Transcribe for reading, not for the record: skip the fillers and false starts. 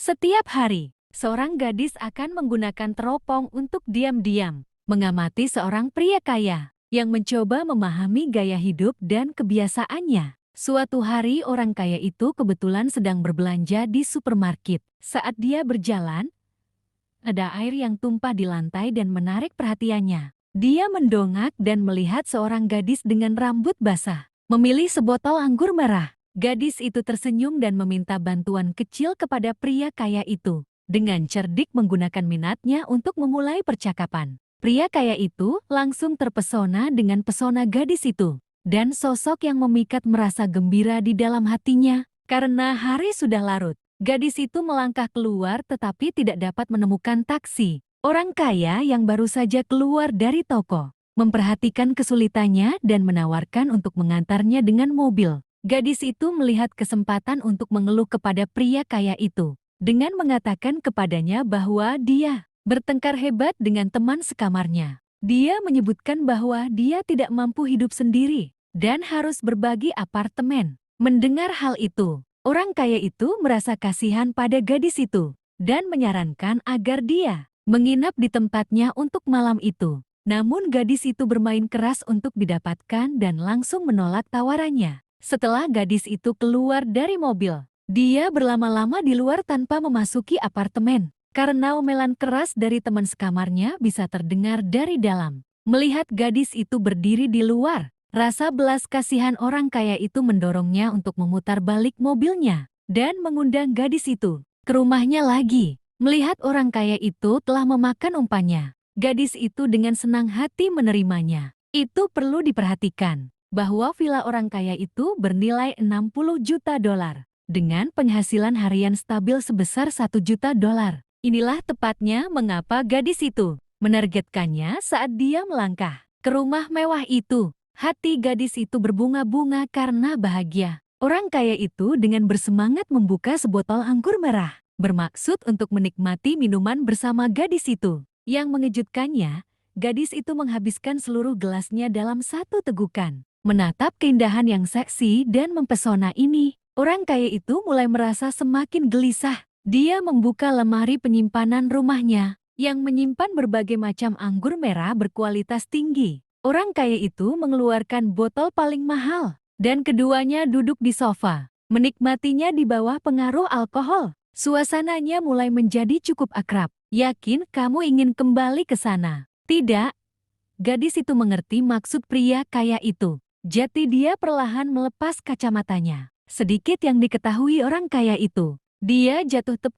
Setiap hari, seorang gadis akan menggunakan teropong untuk diam-diam mengamati seorang pria kaya yang mencoba memahami gaya hidup dan kebiasaannya. Suatu hari orang kaya itu kebetulan sedang berbelanja di supermarket. Saat dia berjalan, ada air yang tumpah di lantai dan menarik perhatiannya. Dia mendongak dan melihat seorang gadis dengan rambut basah memilih sebotol anggur merah. Gadis itu tersenyum dan meminta bantuan kecil kepada pria kaya itu. Dengan cerdik menggunakan minatnya untuk memulai percakapan. Pria kaya itu langsung terpesona dengan pesona gadis itu. Dan sosok yang memikat merasa gembira di dalam hatinya. Karena hari sudah larut, gadis itu melangkah keluar tetapi tidak dapat menemukan taksi. Orang kaya yang baru saja keluar dari toko memperhatikan kesulitannya dan menawarkan untuk mengantarnya dengan mobil. Gadis itu melihat kesempatan untuk mengeluh kepada pria kaya itu dengan mengatakan kepadanya bahwa dia bertengkar hebat dengan teman sekamarnya. Dia menyebutkan bahwa dia tidak mampu hidup sendiri dan harus berbagi apartemen. Mendengar hal itu, orang kaya itu merasa kasihan pada gadis itu dan menyarankan agar dia menginap di tempatnya untuk malam itu. Namun gadis itu bermain keras untuk didapatkan dan langsung menolak tawarannya. Setelah gadis itu keluar dari mobil, dia berlama-lama di luar tanpa memasuki apartemen. Karena omelan keras dari teman sekamarnya bisa terdengar dari dalam. Melihat gadis itu berdiri di luar, rasa belas kasihan orang kaya itu mendorongnya untuk memutar balik mobilnya dan mengundang gadis itu ke rumahnya lagi. Melihat orang kaya itu telah memakan umpannya, gadis itu dengan senang hati menerimanya. Itu perlu diperhatikan bahwa villa orang kaya itu bernilai 60 juta dolar dengan penghasilan harian stabil sebesar 1 juta dolar. Inilah tepatnya mengapa gadis itu menargetkannya saat dia melangkah ke rumah mewah itu. Hati gadis itu berbunga-bunga karena bahagia. Orang kaya itu dengan bersemangat membuka sebotol anggur merah, bermaksud untuk menikmati minuman bersama gadis itu. Yang mengejutkannya, gadis itu menghabiskan seluruh gelasnya dalam satu tegukan. Menatap keindahan yang seksi dan mempesona ini, orang kaya itu mulai merasa semakin gelisah. Dia membuka lemari penyimpanan rumahnya yang menyimpan berbagai macam anggur merah berkualitas tinggi. Orang kaya itu mengeluarkan botol paling mahal dan keduanya duduk di sofa, menikmatinya di bawah pengaruh alkohol. Suasananya mulai menjadi cukup akrab. Yakin kamu ingin kembali ke sana? Tidak. Gadis itu mengerti maksud pria kaya itu. Jadi dia perlahan melepas kacamatanya. Sedikit yang diketahui orang kaya itu, dia jatuh tepat